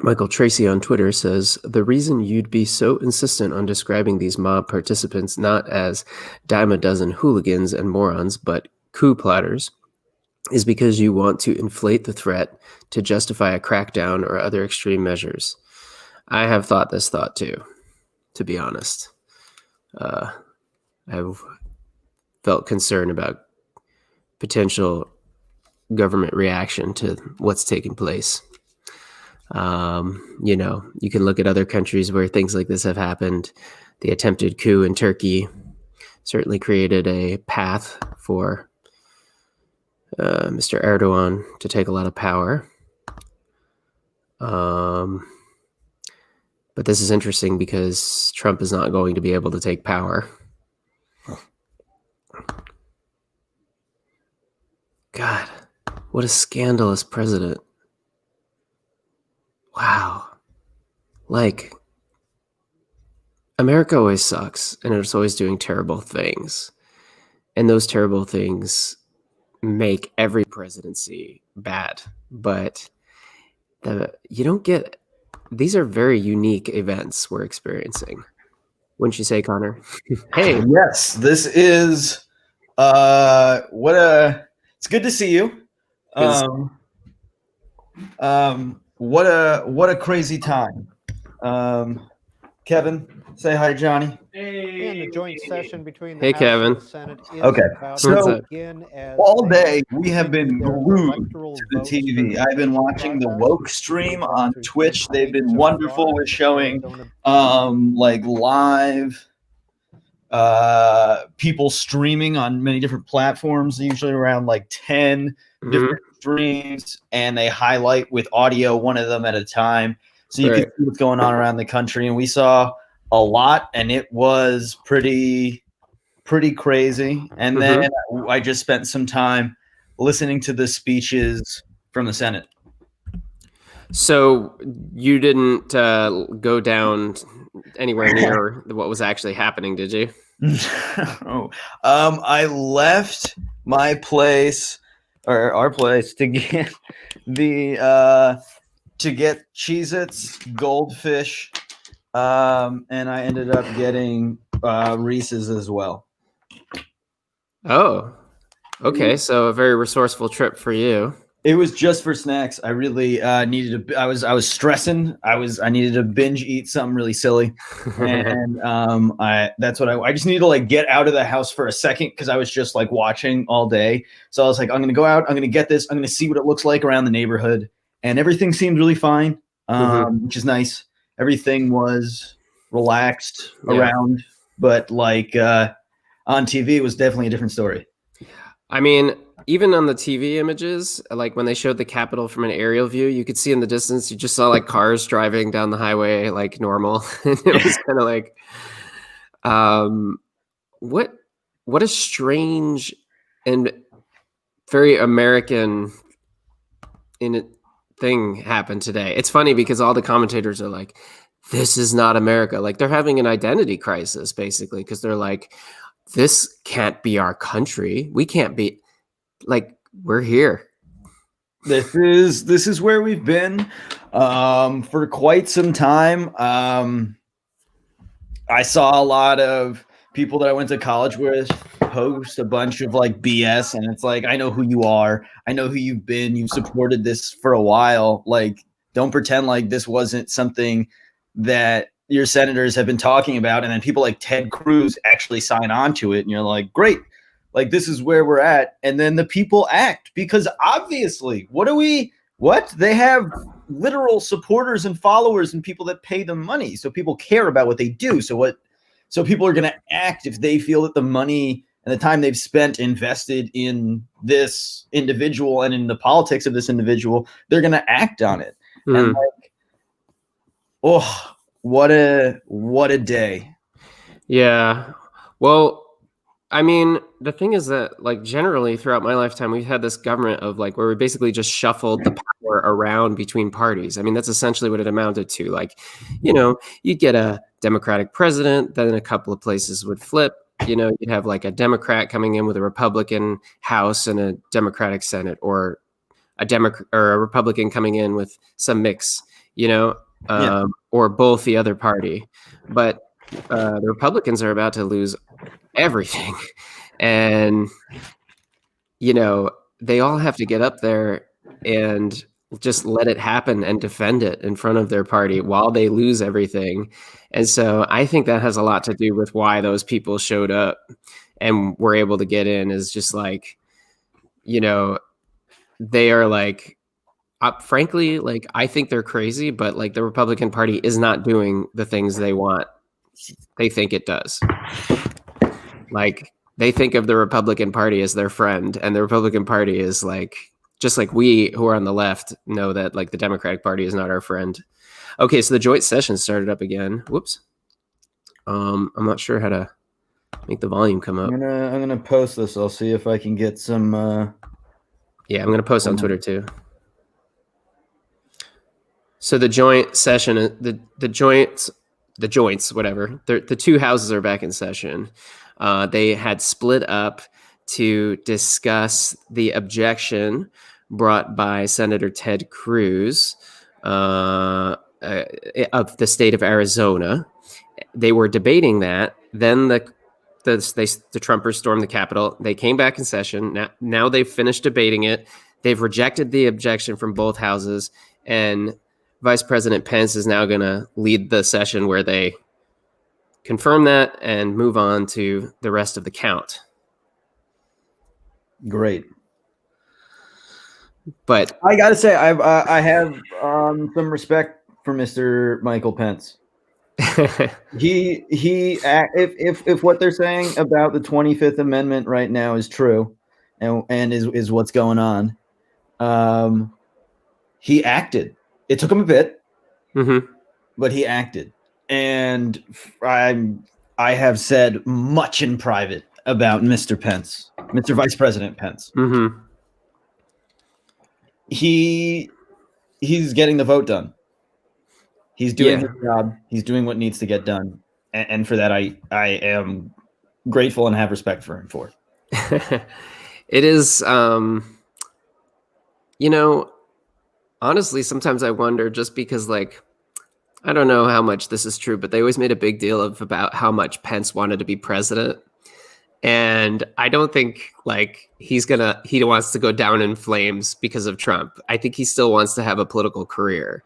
Michael Tracy on Twitter says, the reason you'd be so insistent on describing these mob participants not as dime a dozen hooligans and morons, but coup plotters, is because you want to inflate the threat to justify a crackdown or other extreme measures. I have thought this thought too, to be honest. I've felt concern about potential government reaction to what's taking place. You can look at other countries where things like this have happened. The attempted coup in Turkey certainly created a path for Mr. Erdogan to take a lot of power. But this is interesting because Trump is not going to be able to take power. God, what a scandalous president. Wow. Like, America always sucks, and it's always doing terrible things. And those terrible things make every presidency bad. But you don't get... These are very unique events we're experiencing. Wouldn't you say, Connor? Hey. Yes, this is... It's good to see you. What a crazy time. Kevin, say hi, Johnny. Hey. And the joint session between the Hey, House Kevin. and the Senate is about So to begin as all day we have been glued to the TV. I've been watching the woke stream on Twitch. They've been wonderful with showing like live people streaming on many different platforms, usually around like 10 different streams, and they highlight with audio one of them at a time, so you can see what's going on around the country. And we saw a lot, and it was pretty crazy. And then I just spent some time listening to the speeches from the Senate. So you didn't go down anywhere near what was actually happening, did you? I left my place, or our place, to get Cheez-Its, Goldfish, and I ended up getting Reese's as well. Oh, okay. So a very resourceful trip for you. It was just for snacks. I really needed to. I was stressing. I needed to binge eat something really silly, and that's what I just needed to like get out of the house for a second because I was just like watching all day. So I was like, I'm gonna go out. I'm gonna get this. I'm gonna see what it looks like around the neighborhood, and everything seemed really fine, which is nice. Everything was relaxed around, but like on TV, it was definitely a different story. I mean, even on the TV images, like when they showed the Capitol from an aerial view, you could see in the distance, you just saw like cars driving down the highway like normal. And it was kind of like, what a strange and very American thing happened today. It's funny because all the commentators are like, this is not America. Like they're having an identity crisis basically, because they're like, this can't be our country. We can't be... Like, we're here. This is where we've been for quite some time. I saw a lot of people that I went to college with post a bunch of like BS, and it's like, I know who you are. I know who you've been. You've supported this for a while. Like, don't pretend like this wasn't something that your senators have been talking about. And then people like Ted Cruz actually sign on to it. And you're like, great. Like, this is where we're at. And then the people act, because obviously they have literal supporters and followers and people that pay them money. So people care about what they do. So people are going to act if they feel that the money and the time they've spent invested in this individual and in the politics of this individual, they're going to act on it. And like, oh, what a day. Yeah. Well, I mean, the thing is that, like, generally throughout my lifetime, we've had this government of like where we basically just shuffled the power around between parties. I mean, that's essentially what it amounted to. Like, you'd get a Democratic president, then a couple of places would flip. You'd have like a Democrat coming in with a Republican House and a Democratic Senate, or a Republican coming in with some mix. you know, or both the other party. But the Republicans are about to lose everything. And, you know, they all have to get up there and just let it happen and defend it in front of their party while they lose everything. And so I think that has a lot to do with why those people showed up and were able to get in, is just like, you know, they are like, frankly, like, I think they're crazy, but like the Republican Party is not doing the things they think it does. Like, they think of the Republican Party as their friend, and the Republican Party is like, just like we who are on the left know that like the Democratic Party is not our friend. Okay, so the joint session started up again. Whoops. I'm not sure how to make the volume come up. I'm gonna post this. I'll see if I can get some. Yeah, I'm gonna post on Twitter too. So the joint session, the joints, whatever. The two houses are back in session. They had split up to discuss the objection brought by Senator Ted Cruz of the state of Arizona. They were debating that. Then the Trumpers stormed the Capitol. They came back in session. Now they've finished debating it. They've rejected the objection from both houses, and Vice President Pence is now going to lead the session where they confirm that and move on to the rest of the count. Great. But I gotta say, I have some respect for Mr. Michael Pence. If what they're saying about the 25th Amendment right now is true, and is what's going on, he acted. It took him a bit, but he acted. And I have said much in private about Mr. Pence, Mr. Vice President Pence. He's getting the vote done. He's doing his job. He's doing what needs to get done. And for that, I am grateful and have respect for him for it. It is, you know, honestly, sometimes I wonder, just because, like, I don't know how much this is true, but they always made a big deal about how much Pence wanted to be president. And I don't think like he wants to go down in flames because of Trump. I think he still wants to have a political career.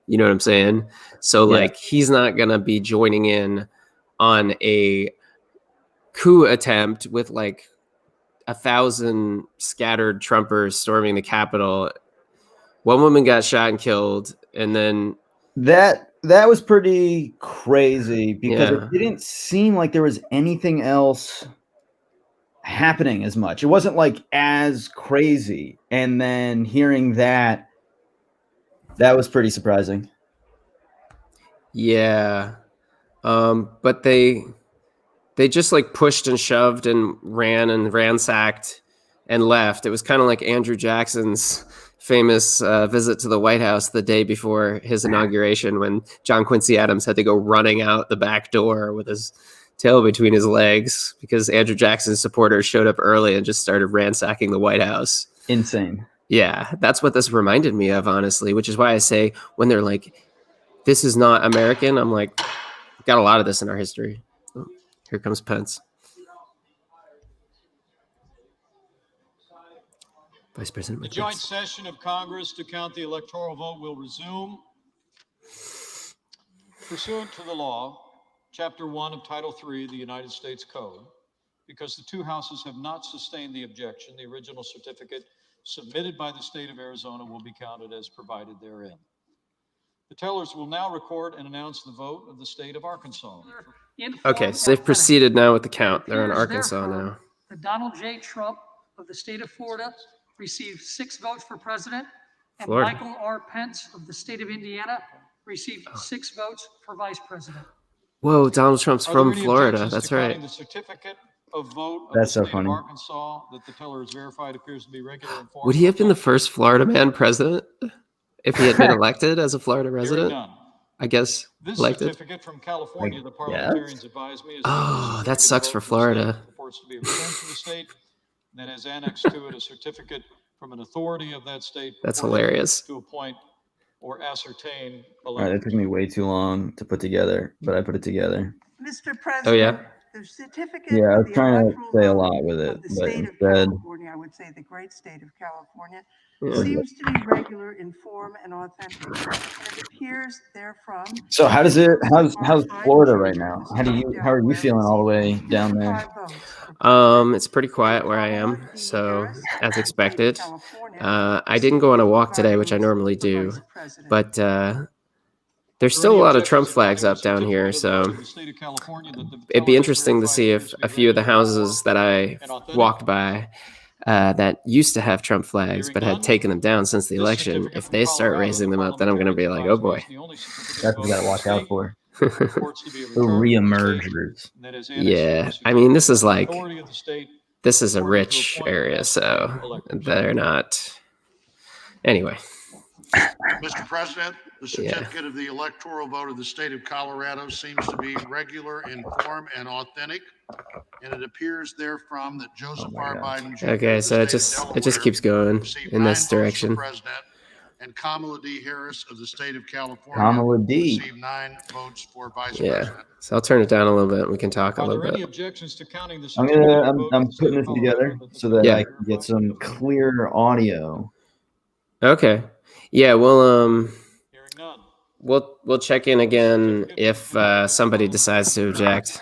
You know what I'm saying? So like, he's not going to be joining in on a coup attempt with like 1,000 scattered Trumpers storming the Capitol. One woman got shot and killed. And then that was pretty crazy, because it didn't seem like there was anything else happening as much. It wasn't like as crazy. And then hearing that was pretty surprising. Yeah. But they just like pushed and shoved and ran and ransacked and left. It was kind of like Andrew Jackson's famous visit to the White House the day before his inauguration, when John Quincy Adams had to go running out the back door with his tail between his legs because Andrew Jackson's supporters showed up early and just started ransacking the White House. Insane. Yeah, that's what this reminded me of, honestly, which is why I say when they're like, this is not American, I'm like, got a lot of this in our history. Oh, here comes Pence. Vice President. The joint session of Congress to count the electoral vote will resume. Pursuant to the law, Chapter 1 of Title 3 of the United States Code, because the two houses have not sustained the objection, the original certificate submitted by the state of Arizona will be counted as provided therein. The tellers will now record and announce the vote of the state of Arkansas. Okay, so they've proceeded now with the count. They're in Arkansas now. The Donald J. Trump of the state of Florida received 6 votes for president, and Florida. Michael R. Pence of the state of Indiana received 6 votes for vice president. Whoa, Donald Trump's from Florida. That's right. The certificate of vote of That's the so state funny. of Arkansas that the teller has verified appears to be regular and formal. Would he have been the first Florida man president if he had been elected as a Florida resident? None. I guess This elected. certificate from California, the parliamentarians advised me, is the Oh, that certificate sucks of for vote from the state Florida. purports to be returned to the state, and that has annexed to it a certificate from an authority of that state. That's purporting hilarious. To appoint or ascertain All right, that took me way too long to put together, but I put it together. Mr. Oh yeah. President, the certificate Yeah, I of was the trying to electoral say a vote lot with it, of the but state of instead, California, I would say the great state of California, Yeah. seems to be regular in form and authentic. And it appears therefrom. so how does that it? Joseph How's R. Florida Biden, right Jr. now? of the state of How are you Delaware, feeling all the way received down there? 55 votes for president, It's pretty quiet and where I Kamala am, D. so Harris as of the state of expected. California I didn't go on a walk received today, which I 55 normally votes for do, vice president. but there's Are there still a any lot of objections Trump to flags counting the up down here, certificate of the vote so of the state of California that the it'd be teller has interesting to verified see appears if to be a few of the regular in houses form that I and authentic? walked by that used to have Trump flags Hearing but had none, taken them down since the this election, certificate if from they start Colorado, raising the them up, then I'm going to be like, parliamentarians oh advise me, boy. is the only certificate That's of what you vote got to of the watch out state for. purports to be a The return from the state reemergers. and that is annexed to Yeah, the I mean, this certificate is by the like, authority of the state this is a purporting to rich appoint and area, ascertain so electors. they're not. Anyway, Mr. President, the yeah. certificate of the electoral vote of the state of Colorado seems to be regular in form and authentic, and it appears therefrom that Joseph my R. God. Biden Jr. Okay, of the so it state of just Delaware keeps going received in 9 this votes for direction. president, and Kamala D. Harris of the state of California Kamala D. received 9 votes for vice Yeah, president. so I'll turn it down a little bit and we can talk a Are little there any bit. objections to counting the certificate of the vote of I'm the state putting of this Colorado together that the so that Yeah. I can get some clear audio. Okay. Yeah, well, Hearing none. we'll check in again if somebody decides to object.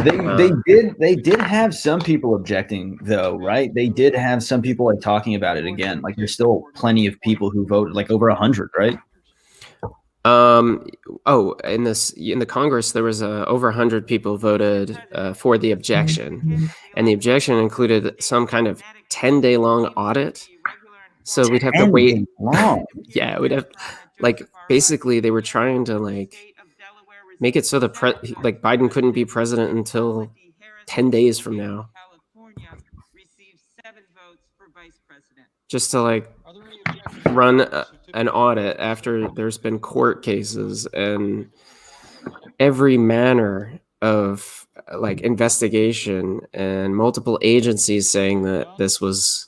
They did have some people objecting though, right? They did have some people like talking about it again. Like there's still plenty of people who voted, like over 100, right? Oh, in the Congress, there was over 100 people voted for the objection, and the objection included some kind of 10-day long audit. So we'd have to 10 wait. days long. Yeah, we'd have, like, basically they were trying to like make it so like Biden couldn't be president until 10 days from now. Just to like run an audit after there's been court cases and every manner of like investigation and multiple agencies saying that this was,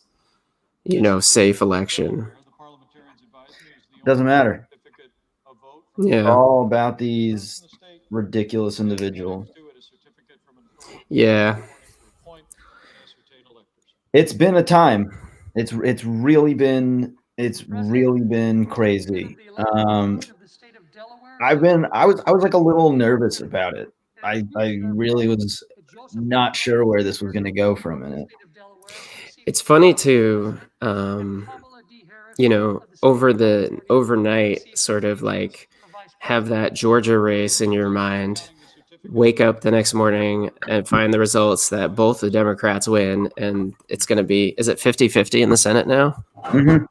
safe election. Doesn't matter. Yeah. All about these ridiculous individuals. Yeah. It's been a time. It's really been crazy. I was like a little nervous about it. I really was not sure where this was going to go for a minute. It's funny to overnight sort of like have that Georgia race in your mind, wake up the next morning and find the results that both the Democrats win, and it's going to be, is it 50-50 in the Senate now? Mm-hmm.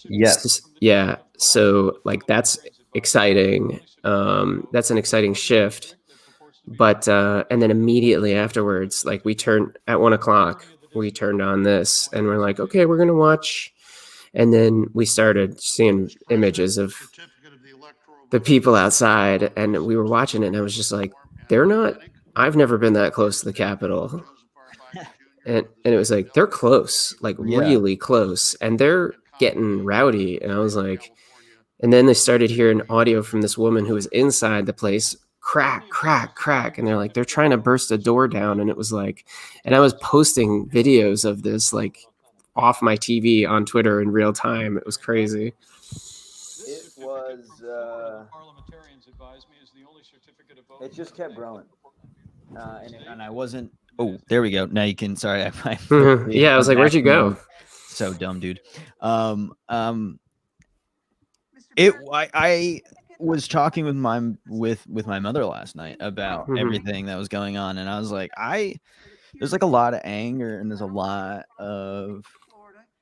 Yes. Yeah. So like that's exciting. That's an exciting shift. But and then immediately afterwards, like we turned at 1:00, we turned on this and we're like, okay, we're gonna watch. And then we started seeing images of the people outside, and we were watching it, and I was just like, I've never been that close to the Capitol. And it was like, they're close, like really close, and they're getting rowdy. And I was like, and then they started hearing audio from this woman who was inside the place, crack, crack, crack. And they're like, they're trying to burst a door down. And it was like, and I was posting videos of this, like off my TV on Twitter in real time. It was crazy. It was, it just kept growing. And I wasn't, oh, there we go. Now you can, sorry. Yeah, I was like, where'd you go? So dumb, dude. I was talking with my mother last night about everything that was going on, and I was like, there's like a lot of anger and there's a lot of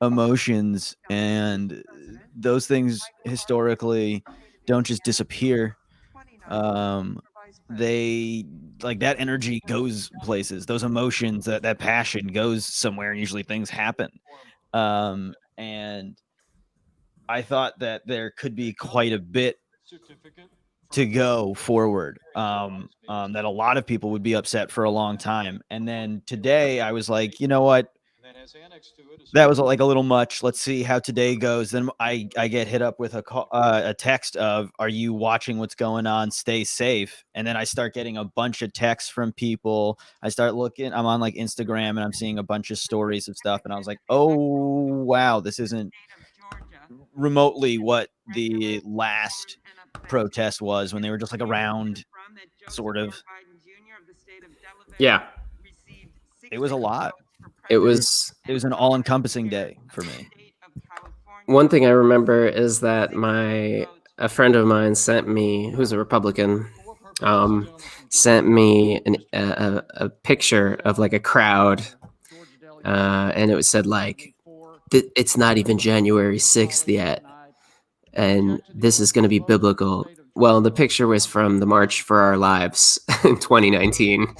emotions, and those things historically don't just disappear. They, like, that energy goes places, those emotions, that passion goes somewhere, and usually things happen. And I thought that there could be quite a bit to go forward, that a lot of people would be upset for a long time. And then today I was like, you know what? that was like a little much. Let's see how today goes. Then I get hit up with a text of, "Are you watching what's going on? Stay safe." And then I start getting a bunch of texts from people. I start looking. I'm on like Instagram, and I'm seeing a bunch of stories of stuff. And I was like, "Oh wow, this isn't remotely what the last protest was when they were just like around, sort of." Yeah. It was a lot. It was an all-encompassing day for me. one thing I remember is that a friend of mine sent me, who's a Republican, sent me a picture of like a crowd, and it said like, it's not even January 6th yet, and this is going to be biblical. Well, the picture was from the March for Our Lives in 2019,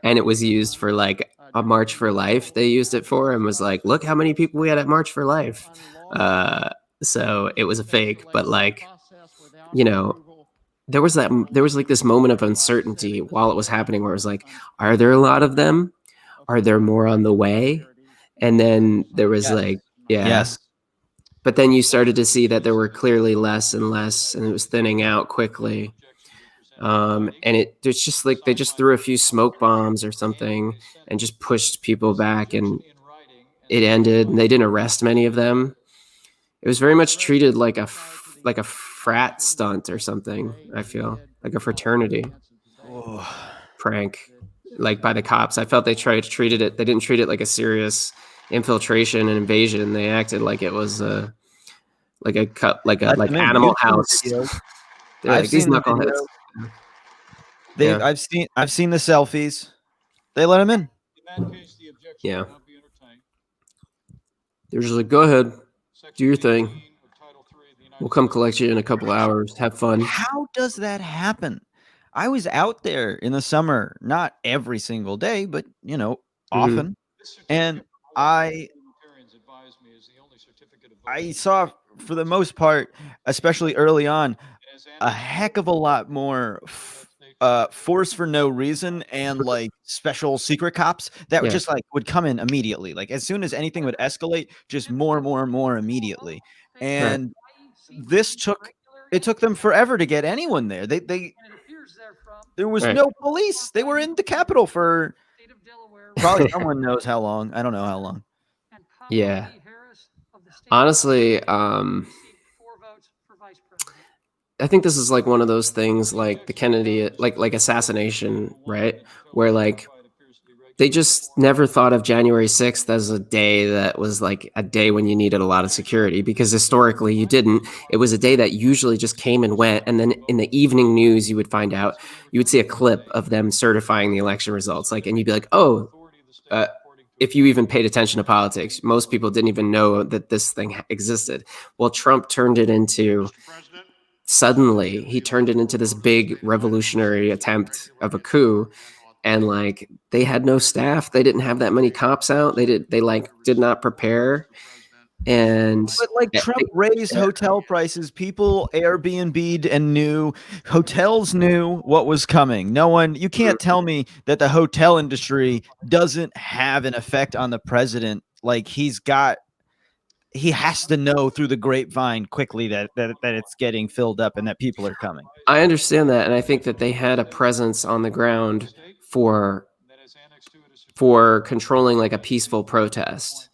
and it was used for like a March for Life. They used it for, and was like, look how many people we had at March for Life. So it was a fake, but like, there was like this moment of uncertainty while it was happening where it was like, are there a lot of them? Are there more on the way? And then there was Yes. but then you started to see that there were clearly less and less, and it was thinning out quickly. And it's just like they just threw a few smoke bombs or something and just pushed people back, and it ended. And they didn't arrest many of them. It was very much treated like a frat stunt or something. I feel like a fraternity prank, like by the cops. I felt they tried to treat it. They didn't treat it like a serious infiltration and invasion. They acted like it was like Animal House. They're like, these knuckleheads. I've seen the selfies. They let him in. Yeah. They're just like, go ahead, do your thing. We'll come collect you in a couple hours. Have fun. How does that happen? I was out there in the summer, not every single day, but often. And I saw, for the most part, especially early on, a heck of a lot more force for no reason, and like special secret cops that just like would come in immediately. Like as soon as anything would escalate, just more immediately. And this took them forever to get anyone there. There was no police. They were in the Capitol for probably someone knows how long. I don't know how long. Yeah. Honestly, I think this is like one of those things like the Kennedy, like assassination, right? Where like they just never thought of January 6th as a day that was like a day when you needed a lot of security, because historically you didn't. It was a day that usually just came and went. And then in the evening news, you would find out, you would see a clip of them certifying the election results. Like, and you'd be like, oh, if you even paid attention to politics, most people didn't even know that this thing existed. Well, Trump turned it into, suddenly he turned it into this big revolutionary attempt of a coup. And like, they had no staff. They didn't have that many cops out. They did not prepare. And but like Trump raised hotel prices. People Airbnb'd and knew. Hotels knew what was coming. You can't tell me that the hotel industry doesn't have an effect on the president. Like he has to know through the grapevine quickly that it's getting filled up and that people are coming. I understand that. And I think that they had a presence on the ground for controlling like a peaceful protest.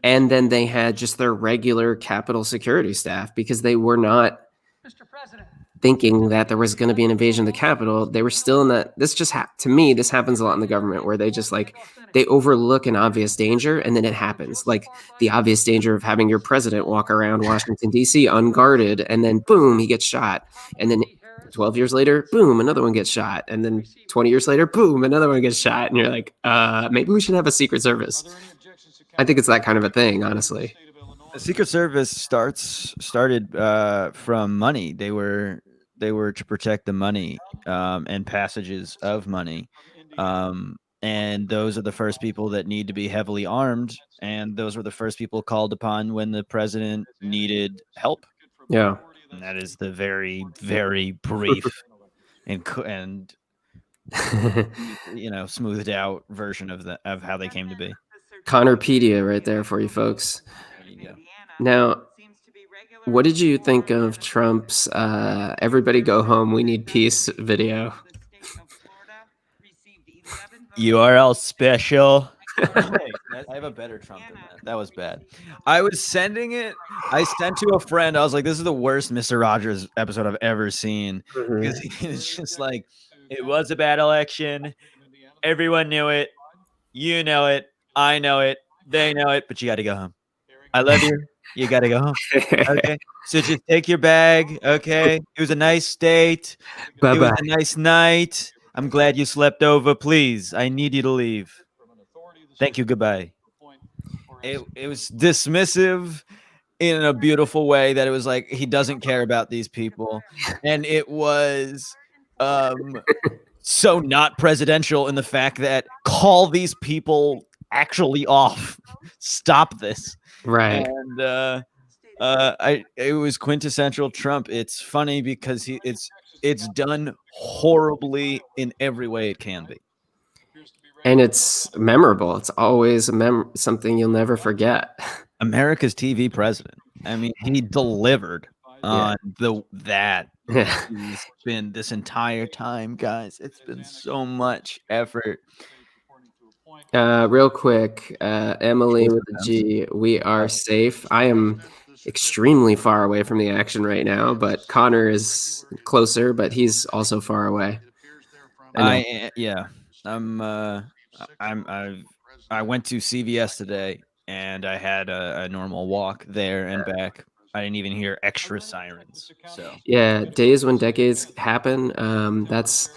And then they had just their regular Capitol security staff, because they were not thinking that there was going to be an invasion of the Capitol. They were still in that. This just to me, this happens a lot in the government, where they just like, they overlook an obvious danger, and then it happens. Like the obvious danger of having your president walk around Washington, D.C. unguarded, and then boom, he gets shot. And then 12 years later, boom, another one gets shot. And then 20 years later, boom, another one gets shot. And you're like, maybe we should have a Secret Service. I think it's that kind of a thing, honestly. The Secret Service started from money. They were to protect the money and passages of money. And those are the first people that need to be heavily armed. And those were the first people called upon when the president needed help. Yeah. And that is the very, very brief and smoothed out version of how they came to be. Conorpedia right there for you folks. Now, what did you think of Trump's "Everybody Go Home, We Need Peace" video? URL special. Hey, I have a better Trump than that. That was bad. I was sending it. I sent to a friend. I was like, "This is the worst Mr. Rogers episode I've ever seen," because it's just like, it was a bad election. Everyone knew it. You know it. I know it. They know it. But you got to go home. I love you. You got to go home. Okay. So just take your bag. Okay. It was a nice date. Bye It was bye. a nice night. I'm glad you slept over. Please, I need you to leave. Thank you. Goodbye. It was dismissive in a beautiful way that it was like he doesn't care about these people. And it was so not presidential in the fact that call these people actually off. Stop this. Right. And it was quintessential Trump. It's funny because it's done horribly in every way it can be. And it's memorable. It's always something you'll never forget. America's TV president. I mean, he delivered on that. Yeah. He's been this entire time, guys. It's been so much effort. Real quick, Emily with a G, we are safe. I am extremely far away from the action right now, but Connor is closer, but he's also far away. I went to CVS today and I had a normal walk there and back. I didn't even hear extra sirens. So yeah, days when decades happen. That's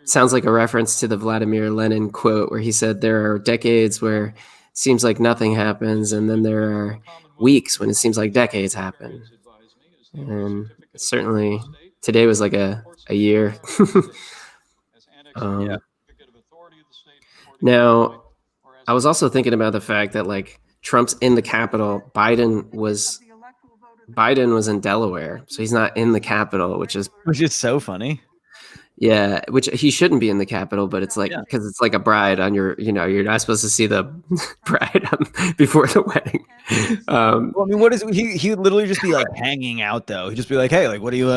sounds like a reference to the Vladimir Lenin quote where he said there are decades where it seems like nothing happens, and then there are weeks when it seems like decades happen. And certainly today was like a year. Now, I was also thinking about the fact that like Trump's in the Capitol, Biden was in Delaware, so he's not in the Capitol, which is so funny. Yeah, which he shouldn't be in the Capitol, but it's like because it's like a bride on your, you're not supposed to see the bride before the wedding. Well, I mean, what is he would literally just be like hanging out though. He'd just be like, "Hey, like, what do you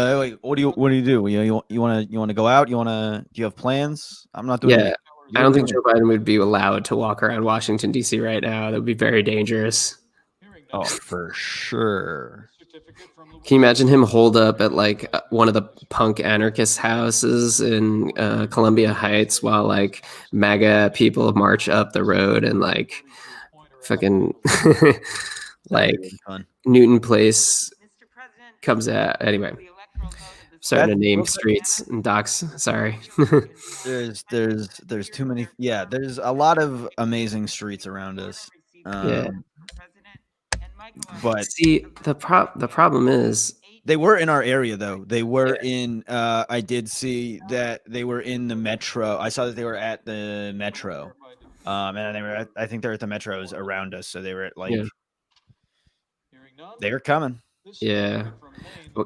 do? You want to go out? Do you have plans? I'm not doing Yeah, I don't think Joe Biden would be allowed to walk around Washington D.C. right now. That would be very dangerous. Oh, for sure. Can you imagine him holed up at like one of the punk anarchist houses in Columbia Heights while like MAGA people march up the road and like fucking like Newton Place comes out. Anyway, starting to name streets and docks. Sorry. There's too many. Yeah, there's a lot of amazing streets around us. But see, the problem is they were in our area though. They were in. I did see that they were in the metro. I saw that they were at the metro, and they were. I think they're at the metros around us. So they were at like. They were coming. Yeah,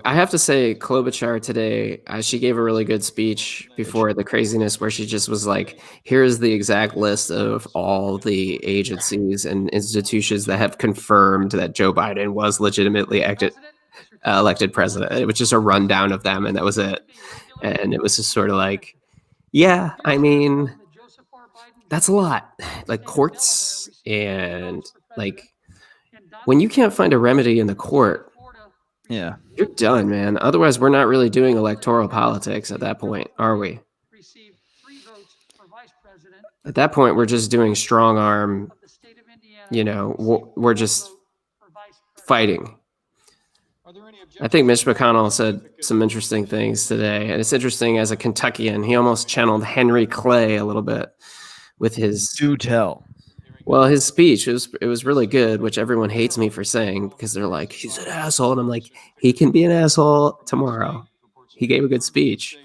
I have to say, Klobuchar today, she gave a really good speech before the craziness where she just was like, here's the exact list of all the agencies and institutions that have confirmed that Joe Biden was legitimately elected president. It was just a rundown of them, and that was it. And it was just sort of like, yeah, I mean, that's a lot. Like courts and like when you can't find a remedy in the court, yeah, you're done, man. Otherwise, we're not really doing electoral politics at that point, are we? At that point, we're just doing strong arm. We're just fighting. I think Mitch McConnell said some interesting things today, and it's interesting as a Kentuckian. He almost channeled Henry Clay a little bit with his. Do tell. Well, his speech, it was really good, which everyone hates me for saying because they're like, he's an asshole. And I'm like, he can be an asshole tomorrow. He gave a good speech.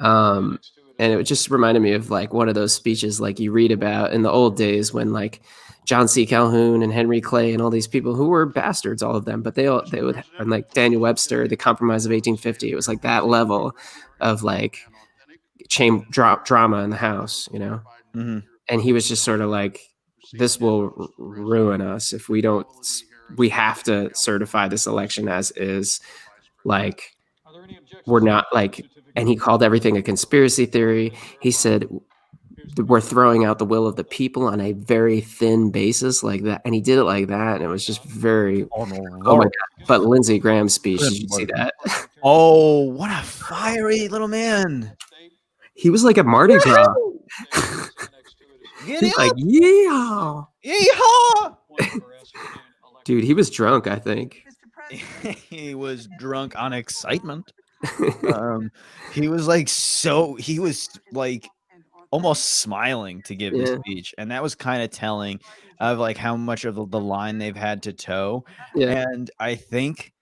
And it just reminded me of like one of those speeches like you read about in the old days when like John C. Calhoun and Henry Clay and all these people who were bastards, all of them, but they would, and like Daniel Webster, the Compromise of 1850. It was like that level of like drama in the House, Mm-hmm. And he was just sort of like, this will ruin us if we don't. We have to certify this election as is. Like, we're not like, and he called everything a conspiracy theory. He said we're throwing out the will of the people on a very thin basis like that, and he did it like that, and it was just very. Oh my god! But Lindsey Graham's speech, did you see that? Oh, what a fiery little man! He was like a Mardi Gras. Get He's like, up! yeah, Yeehaw! dude. He was drunk, I think. Mr. President, He was drunk on excitement. He was like he was like almost smiling to give this Yeah. speech, and that was kind of telling of like how much of the line they've had to toe. Yeah. And I think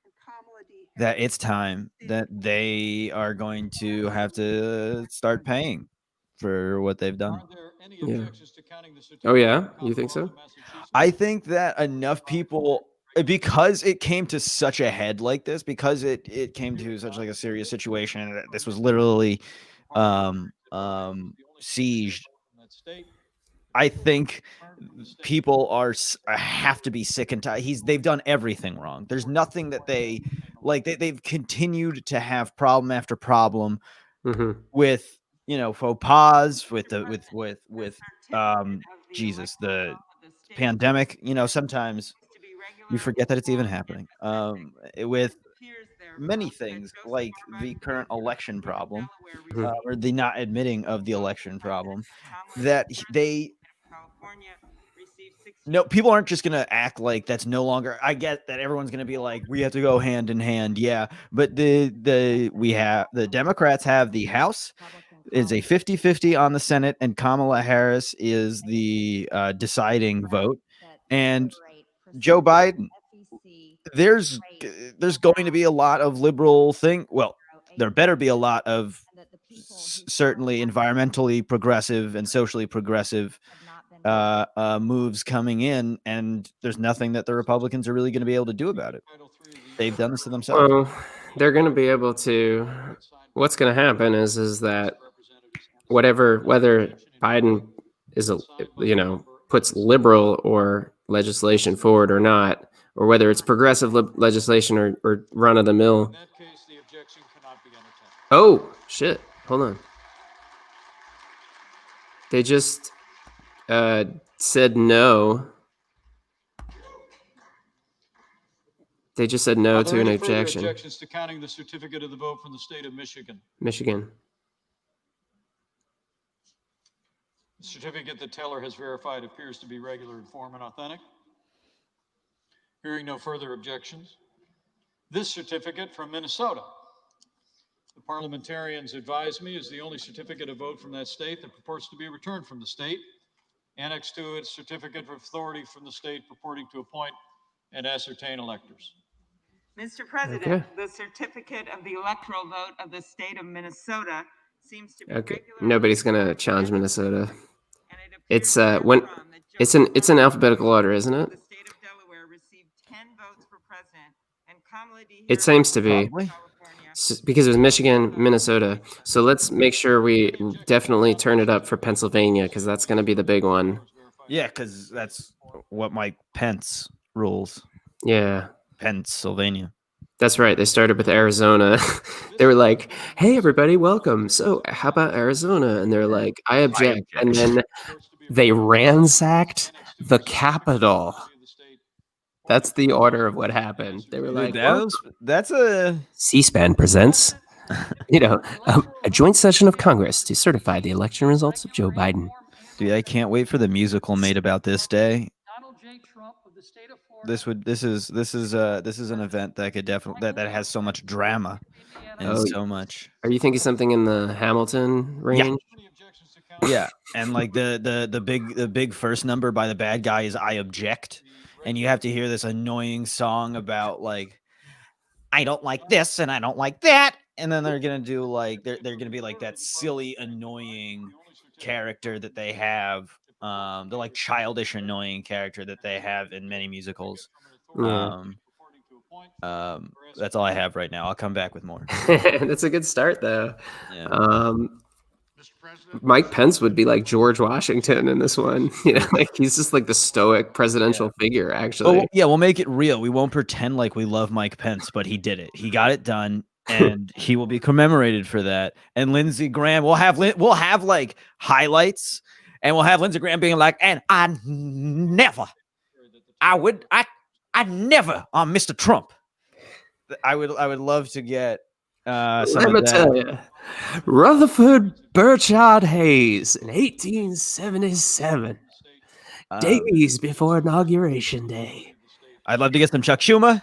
that it's time that they are going to have to start paying for what they've done. Yeah. Oh yeah, you think so? I think that enough people, because it came to such a head like this, because it came to such like a serious situation, that this was literally sieged. I think people have to be sick and tired. They've done everything wrong. There's nothing that they like. They've continued to have problem after problem with, you know, faux pas, with Jesus, the pandemic. You know, sometimes you forget that it's even happening. With many things like the current election problem, or the not admitting of the election problem, that no, people aren't just gonna act like that's no longer. I get that everyone's gonna be like, we have to go hand in hand, yeah. But the Democrats have the House. It's a 50-50 on the Senate, and Kamala Harris is the deciding vote. And Joe Biden, there's going to be a lot of liberal thing. Well, there better be a lot of certainly environmentally progressive and socially progressive moves coming in, and there's nothing that the Republicans are really going to be able to do about it. They've done this to themselves. Well, they're going to be able to. What's going to happen is that whether Biden is puts liberal or legislation forward or not, or whether it's progressive legislation or run of the mill. Oh shit! Hold on. They just said no. They just said no to an objection. Objections to counting the certificate of the vote from the state of Michigan. Michigan. The certificate that teller has verified appears to be regular, informed, and authentic. Hearing no further objections. This certificate from Minnesota. The parliamentarians advise me is the only certificate of vote from that state that purports to be returned from the state. Annexed to it, certificate of authority from the state purporting to appoint and ascertain electors. Mr. President, the certificate of the electoral vote of the state of Minnesota seems to be okay. regular. Nobody's gonna challenge Minnesota. It's it's an alphabetical order, isn't it? The state of Delaware received 10 votes for president, and Kamala It seems to be because it was Michigan, Minnesota. So let's make sure we definitely turn it up for Pennsylvania, because that's going to be the big one. Yeah, because that's what Mike Pence rules. Yeah. Pennsylvania. That's right. They started with Arizona. They were like, hey, everybody, welcome. So how about Arizona? And they're like, I object. And then they ransacked the Capitol. That's the order of what happened. They were like, that's a C-SPAN presents, a joint session of Congress to certify the election results of Joe Biden. Dude, I can't wait for the musical made about this day. This is an event that could definitely that has so much drama and so much. Are you thinking something in the Hamilton range? Yeah, and like the big first number by the bad guy is I object, and you have to hear this annoying song about like I don't like this and I don't like that, and then they're gonna do like they're gonna be like that silly annoying character that they have, the like childish annoying character that they have in many musicals. Yeah. That's all I have right now. I'll come back with more. That's a good start though. Yeah. Mike Pence would be like George Washington in this one. You know, like he's just like the stoic presidential figure, actually. Oh, yeah, we'll make it real. We won't pretend like we love Mike Pence, but he did it. He got it done, and he will be commemorated for that. And Lindsey Graham, we'll have like highlights, and we'll have Lindsey Graham being like, "And I never on Mr. Trump." I would love to get some Let of me that. tell you, Rutherford Burchard Hayes in 1877, days before Inauguration Day. I'd love to get some Chuck Schumer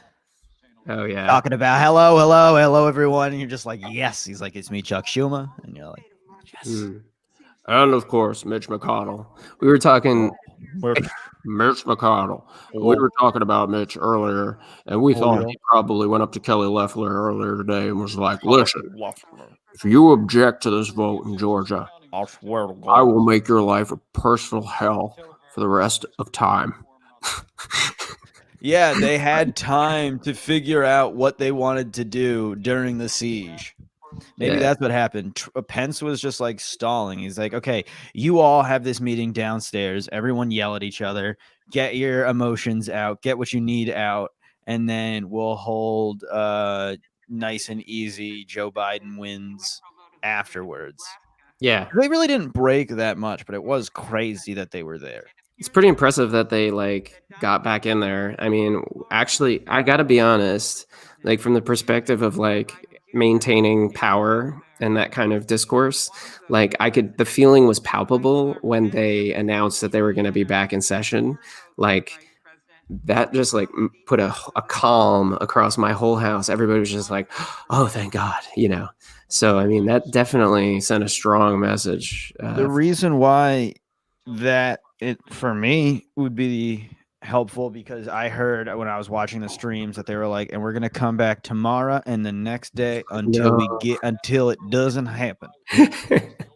Oh yeah, talking about hello, everyone. And you're just like, yes. He's like, it's me, Chuck Schumer. And you're like, yes. And of course, Mitch McConnell. We were talking Mitch McConnell. We were talking about Mitch earlier, and we thought he probably went up to Kelly Loeffler earlier today and was like, "Listen, if you object to this vote in Georgia, I will make your life a personal hell for the rest of time." Yeah, they had time to figure out what they wanted to do during the siege. Maybe that's what happened. Pence was just like stalling. He's like, okay, you all have this meeting downstairs. Everyone yell at each other. Get your emotions out. Get what you need out. And then we'll hold nice and easy. Joe Biden wins afterwards. Yeah. They really didn't break that much, but it was crazy that they were there. It's pretty impressive that they like got back in there. I mean, actually, I got to be honest, like from the perspective of like maintaining power and that kind of discourse, like the feeling was palpable when they announced that they were going to be back in session. Like that just like put a calm across my whole house. Everybody was just like, oh, thank God, you know? So, I mean, that definitely sent a strong message. The reason why that it for me would be helpful, because I heard when I was watching the streams that they were like, and we're gonna come back tomorrow and the next day until it doesn't happen.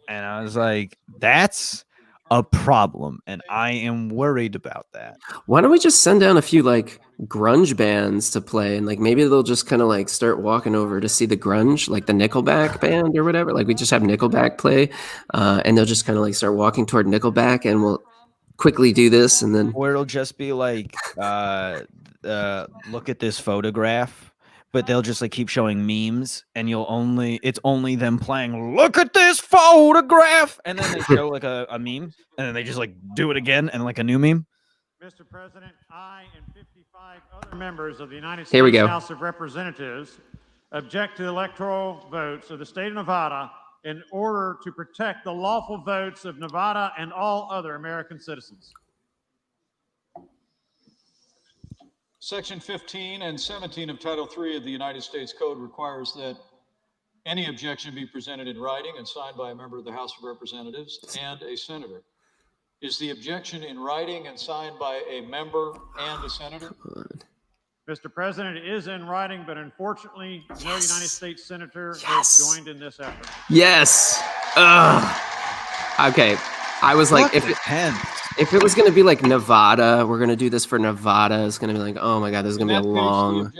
And I was like, that's a problem, and I am worried about that. Why don't we just send down a few like grunge bands to play, and like maybe they'll just kind of like start walking over to see the grunge, like the Nickelback band or whatever. Like we just have Nickelback play, and they'll just kind of like start walking toward Nickelback, and we'll quickly do this, and then or it'll just be like, look at this photograph. But they'll just like keep showing memes, and it's only them playing, look at this photograph, and then they show like a meme, and then they just like do it again and like a new meme. Mr. President, I and 55 other members of the United States House of Representatives object to the electoral votes of the state of Nevada in order to protect the lawful votes of Nevada and all other American citizens. Section 15 and 17 of Title III of the United States Code requires that any objection be presented in writing and signed by a member of the House of Representatives and a senator. Is the objection in writing and signed by a member and a senator? Mr. President, it is in writing, but unfortunately, no United States senator has joined in this effort. Yes. Okay. I was like, if it was going to be like Nevada, we're going to do this for Nevada. It's going to be like, oh my God, this is going to be a long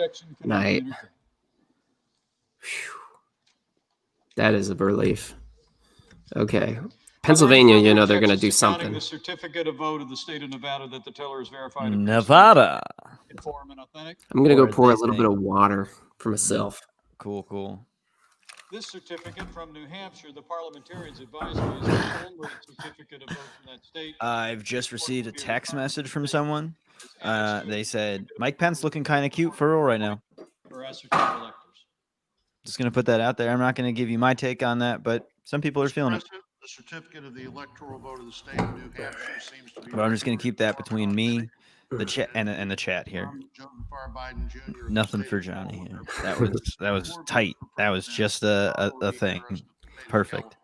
night. That is a relief. Okay. Pennsylvania, you know, they're going to do something. The certificate of vote of the state of Nevada that the teller is verified. Nevada. Inform and authentic. I'm going to go pour a little bit of water for myself. Cool. This certificate from New Hampshire, the parliamentarians advisory, is the only certificate of vote from that state. I've just received a text message from someone. They said, Mike Pence looking kind of cute for real right now. For ascertained electors. Just going to put that out there. I'm not going to give you my take on that, but some people are feeling it. The certificate of the electoral vote of the state of New Hampshire seems to be. But I'm just going to keep that between me, the chat, and the chat here. Nothing for Johnny here. That was tight. That was just a thing. Perfect.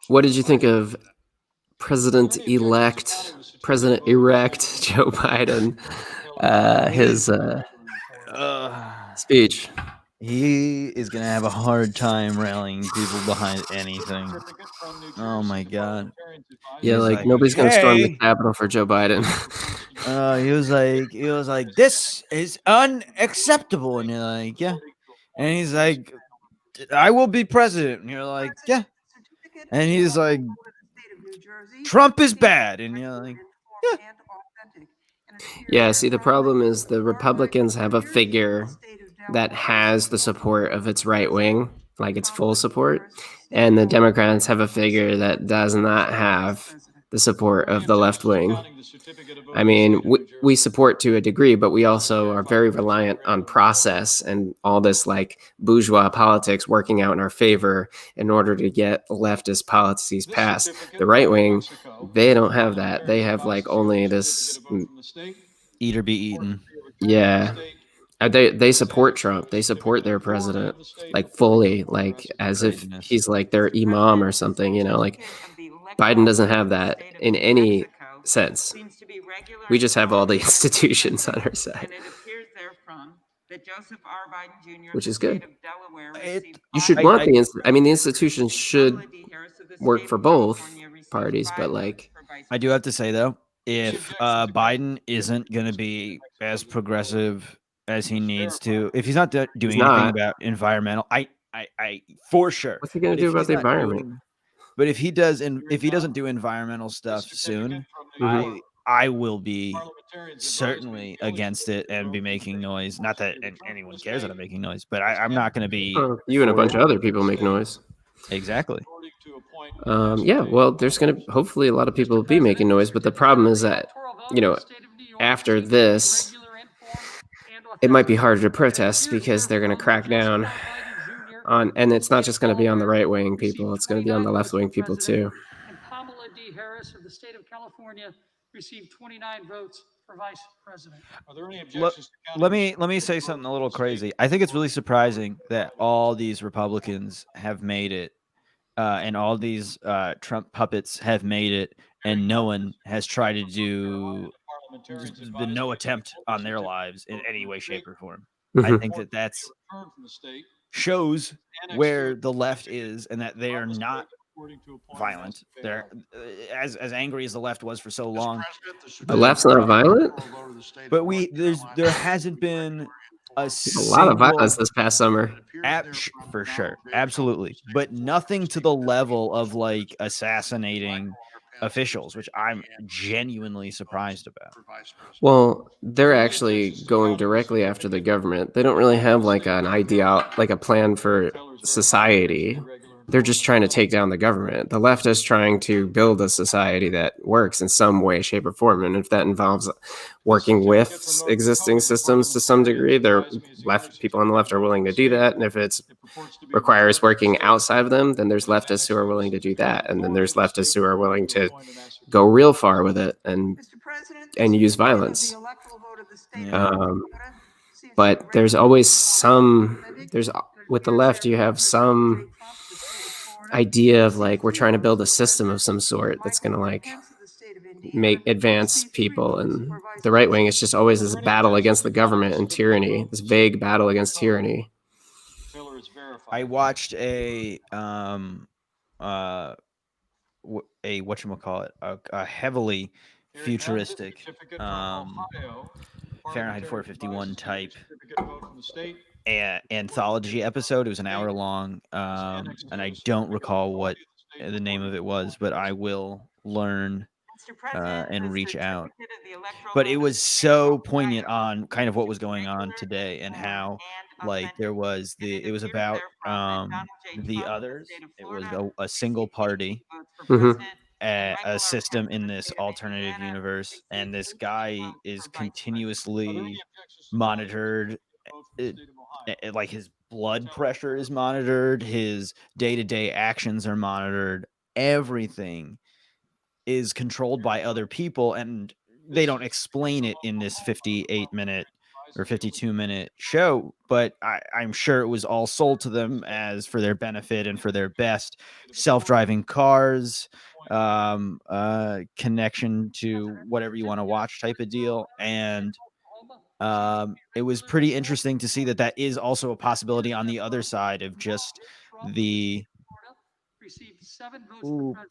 What did you think of President-elect Joe Biden? His speech. He is going to have a hard time rallying people behind anything. Oh my God. Yeah, like nobody's going to storm the Capitol for Joe Biden. He was like, this is unacceptable. And you're like, yeah. And he's like, I will be president. And you're like, yeah. And he's like, Trump is bad. And you're like, Yeah, see, the problem is the Republicans have a figure that has the support of its right wing, like its full support, and the Democrats have a figure that does not have the support of the left wing. I mean, we support to a degree, but we also are very reliant on process and all this like bourgeois politics working out in our favor in order to get leftist policies passed. The right wing, they don't have that. They have like only this eat or be eaten. yeah. They support Trump. They support their president like fully, like as if he's like their imam or something, you know, like Biden doesn't have that in any sense. We just have all the institutions on our side, which is good. You should want I mean, the institutions should work for both parties, but like, I do have to say though, if Biden isn't going to be as progressive as he needs to, if he's not doing anything about environmental, I for sure. What's he going to do about the environment? But if he does, and if he doesn't do environmental stuff soon, I will be certainly against it and be making noise. Not that anyone cares that I'm making noise, but I'm not going to be. You and a bunch of other people make noise. Exactly. Yeah, well, there's going to hopefully a lot of people be making noise, but the problem is that, you know, after this, it might be harder to protest because they're going to crack down on, and it's not just going to be on the right wing people, it's going to be on the left wing people too. And Kamala D. Harris of the state of California received 29 votes for vice president. Are there any objections? Let me say something a little crazy. I think it's really surprising that all these Republicans have made it, and all these Trump puppets have made it, and no one has tried to do no attempt on their lives in any way, shape, or form. I think that's shows where the left is and that they are not violent. They're as angry as the left was for so long. The left's not violent, but there hasn't been a lot of violence this past summer. For sure, absolutely, but nothing to the level of like assassinating officials, which I'm genuinely surprised about. Well, they're actually going directly after the government. They don't really have like an like a plan for society. They're just trying to take down the government. The left is trying to build a society that works in some way, shape, or form. And if that involves working with existing systems to some degree, people on the left are willing to do that. And if it requires working outside of them, then there's leftists who are willing to do that. And then there's leftists who are willing to go real far with it and use violence. But there's always with the left, you have some idea of like, we're trying to build a system of some sort that's going to like advance people. And the right wing is just always this battle against the government and tyranny, this vague battle against tyranny. I watched a whatchamacallit, a heavily futuristic Fahrenheit 451 type anthology episode. It was an hour long, and I don't recall what the name of it was, but I will learn and reach out. But it was so poignant on kind of what was going on today and how like it was about the others. It was a single party, a system in this alternative universe, and this guy is continuously monitored. Like his blood pressure is monitored, his day-to-day actions are monitored, everything is controlled by other people, and they don't explain it in this 58-minute or 52-minute show, but I'm sure it was all sold to them as for their benefit and for their best. Self-driving cars, connection to whatever you want to watch type of deal. And it was pretty interesting to see that is also a possibility on the other side of just the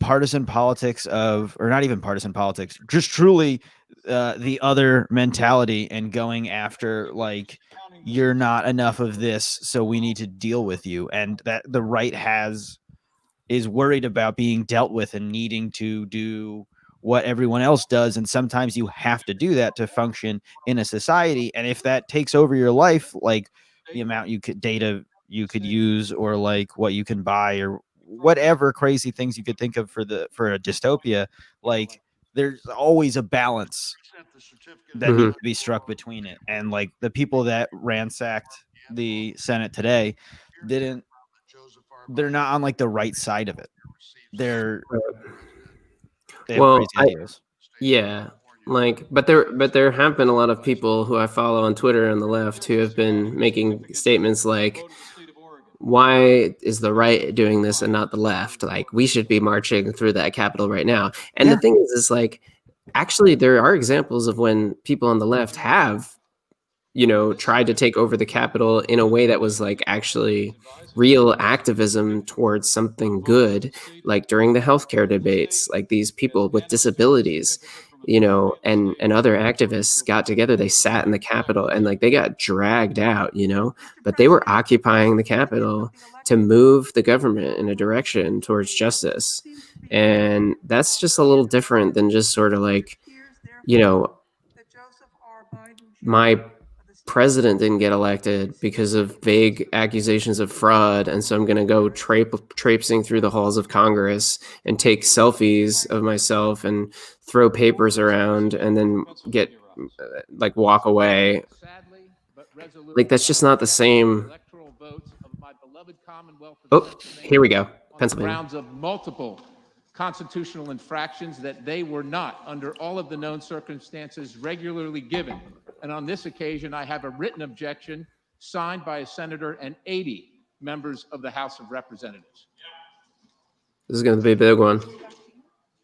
partisan politics or not even partisan politics, just truly the other mentality and going after like, you're not enough of this, so we need to deal with you. And that the right has is worried about being dealt with and needing to do what everyone else does. And sometimes you have to do that to function in a society. And if that takes over your life, like the amount data you could use, or like what you can buy, or whatever crazy things you could think of for a dystopia, like there's always a balance that needs to be struck between it. And like the people that ransacked the Senate today they're not on like the right side of it. They have crazy ideas. Yeah, like, but there have been a lot of people who I follow on Twitter on the left who have been making statements like, why is the right doing this and not the left? Like, we should be marching through that Capitol right now. And the thing is like, actually, there are examples of when people on the left have, tried to take over the Capitol in a way that was like actually real activism towards something good, like during the healthcare debates, like these people with disabilities, and other activists got together, they sat in the Capitol and like they got dragged out, but they were occupying the Capitol to move the government in a direction towards justice. And that's just a little different than just sort of like, my president didn't get elected because of vague accusations of fraud, and so I'm going to go traipsing through the halls of Congress and take selfies of myself and throw papers around and then get like walk away. Like, that's just not the same. Oh, here we go. Pennsylvania. Grounds of multiple constitutional infractions that they were not, under all of the known circumstances, regularly given. And on this occasion, I have a written objection signed by a senator and 80 members of the House of Representatives. This is going to be a big one.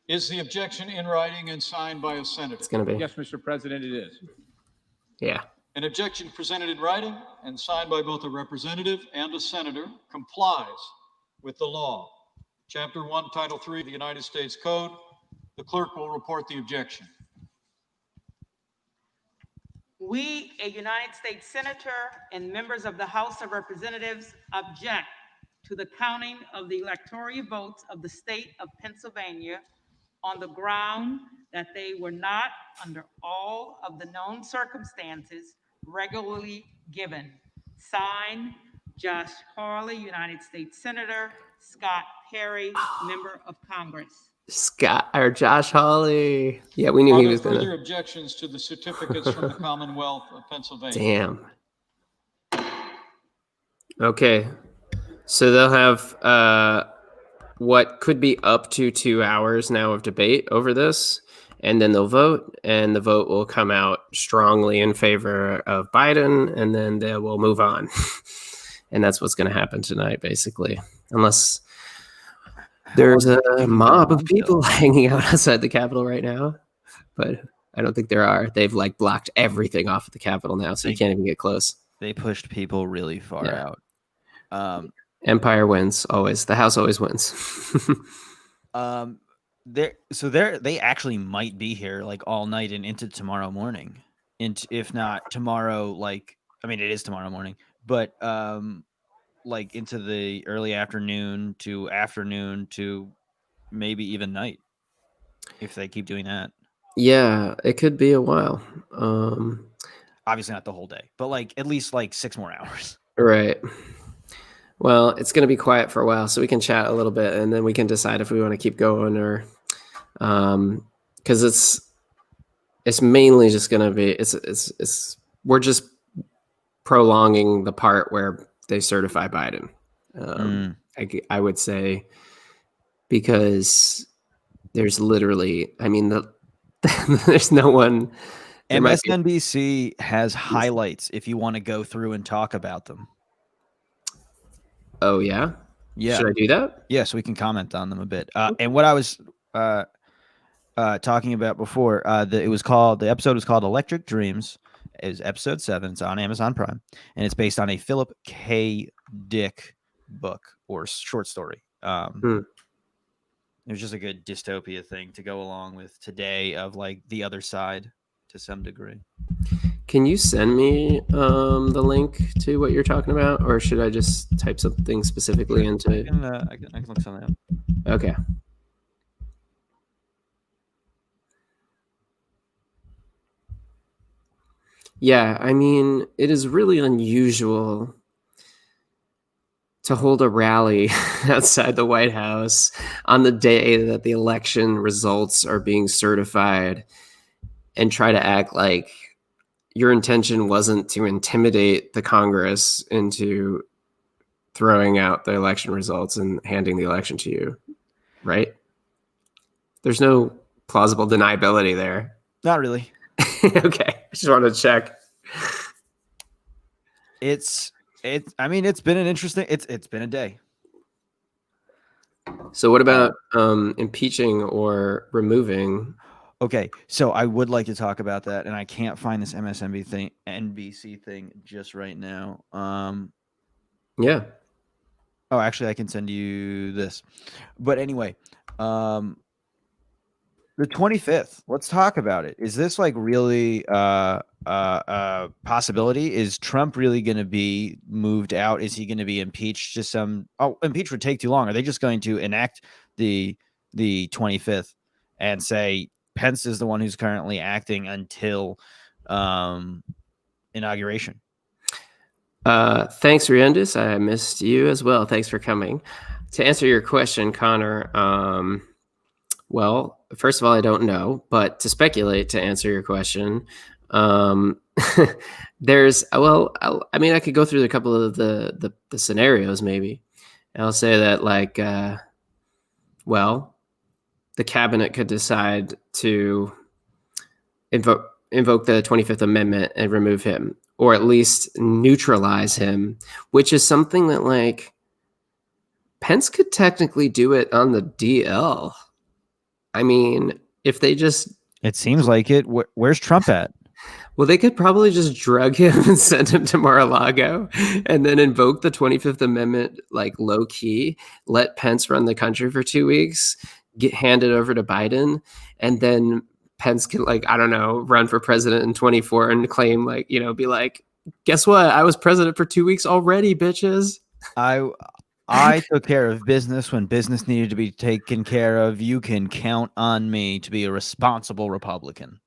Is the objection in writing and signed by a senator? It's going to be. Yes, Mr. President, it is. Yeah. An objection presented in writing and signed by both a representative and a senator complies with the law. Chapter 1, Title 3 of the United States Code. The clerk will report the objection. We, a United States Senator and members of the House of Representatives, object to the counting of the electoral votes of the state of Pennsylvania on the ground that they were not, under all of the known circumstances, regularly given. Signed, Josh Hawley, United States Senator. Scott Perry, Member of Congress. Josh Hawley. Yeah, we knew he was going to. Are there further objections to the certificates from the Commonwealth of Pennsylvania? Damn. Okay. So they'll have what could be up to 2 hours now of debate over this, and then they'll vote, and the vote will come out strongly in favor of Biden, and then they will move on. And that's what's going to happen tonight, basically, unless there's a mob of people hanging out outside the Capitol right now. But I don't think there are. They've like blocked everything off of the Capitol now, so you can't even get close. They pushed people really far out. Empire wins always. The House always wins. They actually might be here like all night and into tomorrow morning. And if not tomorrow, like, I mean, it is tomorrow morning, but like into the early afternoon to maybe even night, if they keep doing that. Yeah, it could be a while. Obviously not the whole day, but like at least like 6 more hours. Right. Well, it's going to be quiet for a while, so we can chat a little bit, and then we can decide if we want to keep going or, because it's mainly just going to be we're just prolonging the part where they certify Biden. I would say, because there's literally, I mean, there's no one. MSNBC has highlights if you want to go through and talk about them. Oh, yeah? Yeah. Should I do that? Yeah, so we can comment on them a bit. And what I was talking about before, the episode was called Electric Dreams. It was episode 7. It's on Amazon Prime. And it's based on a Philip K. Dick book or short story. It was just a good dystopia thing to go along with today of like the other side to some degree. Can you send me the link to what you're talking about, or should I just type something specifically into it? I can look something up. Okay. Yeah, I mean, it is really unusual to hold a rally outside the White House on the day that the election results are being certified and try to act like your intention wasn't to intimidate the Congress into throwing out the election results and handing the election to you, right? There's no plausible deniability there. Not really. Okay, I just wanted to check. I mean, it's been an interesting. It's been a day. So what about impeaching or removing? Okay, so I would like to talk about that, and I can't find this NBC thing just right now. Yeah. Oh, actually, I can send you this. But anyway, the 25th. Let's talk about it. Is this like really possibility? Is Trump really going to be moved out? Is he going to be impeached? Impeach would take too long. Are they just going to enact the 25th and say Pence is the one who's currently acting until inauguration? Thanks, Riendus. I missed you as well. Thanks for coming. To answer your question, Connor, well, first of all, I don't know, but to speculate, to answer your question, I mean, I could go through a couple of the scenarios maybe. And I'll say that like, the cabinet could decide to invoke the 25th Amendment and remove him, or at least neutralize him, which is something that like Pence could technically do it on the DL. I mean, if they just... It seems like it. Where's Trump at? Well, they could probably just drug him and send him to Mar-a-Lago and then invoke the 25th Amendment like low key, let Pence run the country for 2 weeks, get handed over to Biden, and then Pence can, like, I don't know, run for president in 24 and claim, like, you know, be like, guess what? I was president for 2 weeks already, bitches. I took care of business when business needed to be taken care of. You can count on me to be a responsible Republican.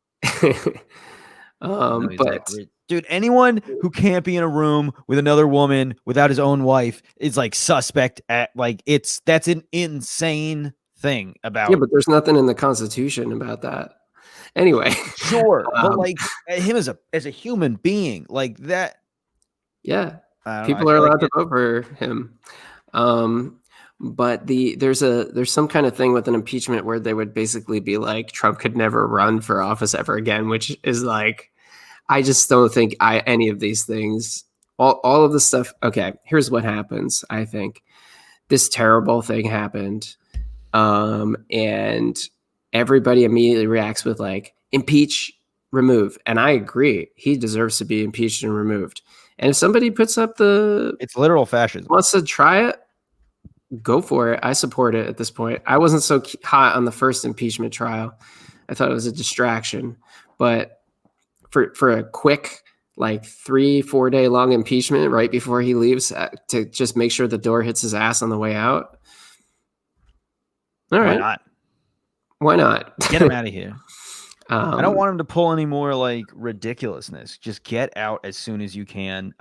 Dude, anyone who can't be in a room with another woman without his own wife is like suspect at like that's an insane thing about. Yeah, but there's nothing in the Constitution about that. Anyway, sure, but like him as a human being, like that. Yeah, people are allowed to vote for him. But there's some kind of thing with an impeachment where they would basically be like, Trump could never run for office ever again, which is like, I just don't think any of these things, all of this stuff. Okay, here's what happens. I think this terrible thing happened, and everybody immediately reacts with like, impeach, remove. And I agree, he deserves to be impeached and removed. And if somebody puts up it's literal fascism, wants to try it, go for it. I support it at this point. I wasn't so hot on the first impeachment trial. I thought it was a distraction, but for a quick, like 3-4 day long impeachment right before he leaves to just make sure the door hits his ass on the way out. All right. Why not? Why not? Get him out of here. I don't want him to pull any more like ridiculousness. Just get out as soon as you can.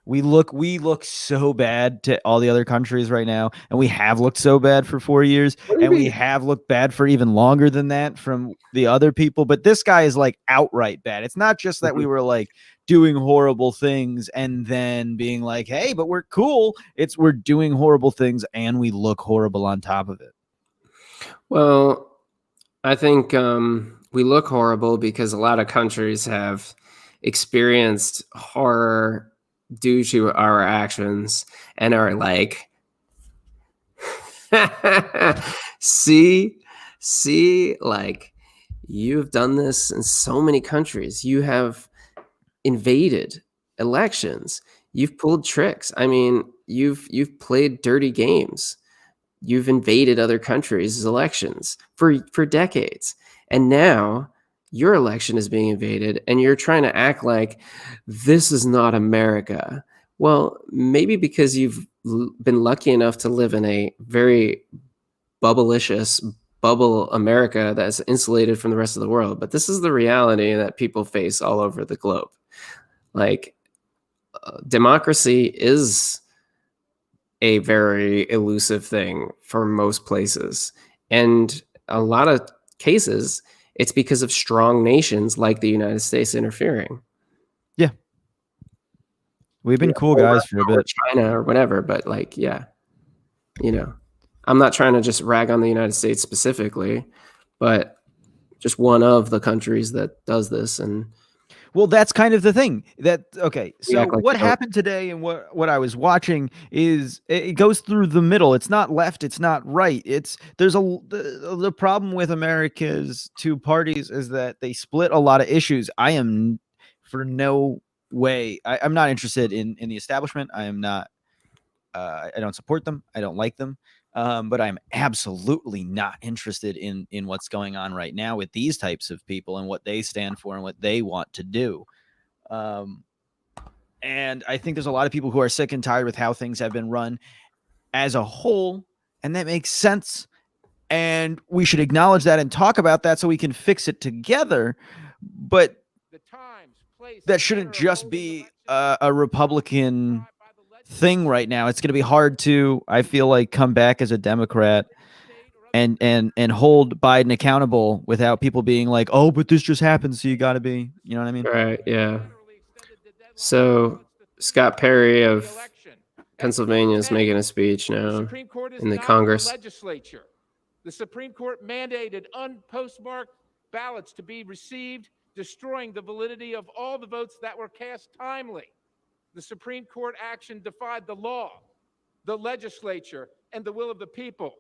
We look so bad to all the other countries right now, and we have looked so bad for 4 years, and we have looked bad for even longer than that from the other people. But this guy is like outright bad. It's not just that we were like doing horrible things and then being like, hey, but we're cool. It's we're doing horrible things and we look horrible on top of it. Well, I think we look horrible because a lot of countries have experienced horror due to our actions and are like, see, like, you've done this in so many countries. You have invaded elections. You've pulled tricks. I mean, you've played dirty games. You've invaded other countries' elections for decades. And now your election is being invaded and you're trying to act like this is not America. Well, maybe because you've been lucky enough to live in a very bubblicious bubble America that's insulated from the rest of the world. But this is the reality that people face all over the globe. Like, democracy is a very elusive thing for most places. And a lot of cases, it's because of strong nations like the United States interfering. Yeah. We've been cool guys for a bit. China or whatever, but like, yeah, you know, I'm not trying to just rag on the United States specifically, but just one of the countries that does this. And well, that's kind of the thing. That okay. So like what happened today, and what I was watching is it goes through the middle. It's not left. It's not right. There's the problem with America's two parties is that they split a lot of issues. I am for no way. I'm not interested in the establishment. I am not. I don't support them. I don't like them. But I'm absolutely not interested in what's going on right now with these types of people and what they stand for and what they want to do. And I think there's a lot of people who are sick and tired with how things have been run as a whole, and that makes sense. And we should acknowledge that and talk about that so we can fix it together. But that shouldn't just be a Republican thing right now. It's going to be hard to, I feel like, come back as a Democrat and hold Biden accountable without people being like, oh, but this just happened, so you got to be, you know what I mean? Right. Yeah. So Scott Perry of Pennsylvania is making a speech now in the Congress. Legislature. The Supreme Court mandated unpostmarked ballots to be received, destroying the validity of all the votes that were cast timely. The Supreme Court action defied the law, the legislature, and the will of the people.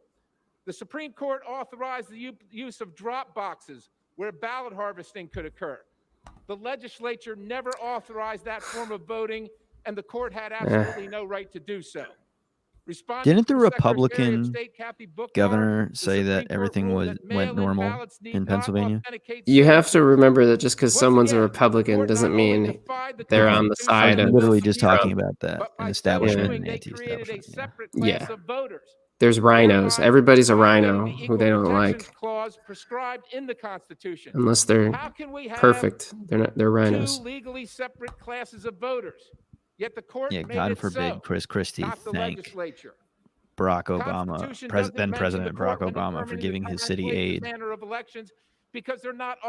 The Supreme Court authorized the use of drop boxes where ballot harvesting could occur. The legislature never authorized that form of voting, and the court had absolutely no right to do so. Didn't the Republican governor say that everything went normal in Pennsylvania? You have to remember that just because someone's a Republican doesn't mean they're on the side of literally just talking about that, an establishment and anti-establishment. Yeah. There's rhinos. Everybody's a rhino who they don't like. Unless they're perfect. They're rhinos. Two legally separate classes of voters. Yet the court God forbid Chris Christie thank Barack Obama, then President Barack Obama, for giving his city aid.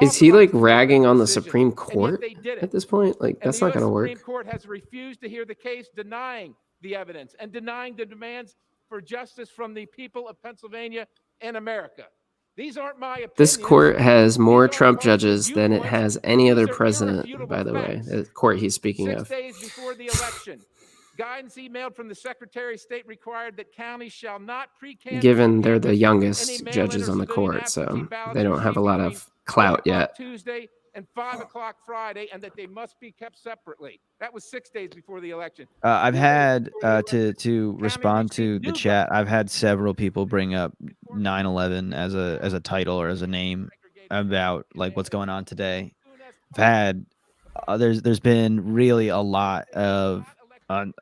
Is he like ragging on the Supreme Court at this point? Like, that's not going to work. The Supreme Court has refused to hear the case, denying the evidence and denying the demands for justice from the people of Pennsylvania and America. These aren't my opinions. This court has more Trump judges than it has any other president, by the way, the court he's speaking of. 6 days before the election, guidance emailed from the Secretary of State required that counties shall not pre-canvass. Given they're the youngest judges on the court, so they don't have a lot of clout yet. Tuesday and 5 o'clock Friday, and that they must be kept separately. That was 6 days before the election. I've had to respond to the chat. I've had several people bring up 9/11 as a title or as a name about like what's going on today. I've had there's been really a lot of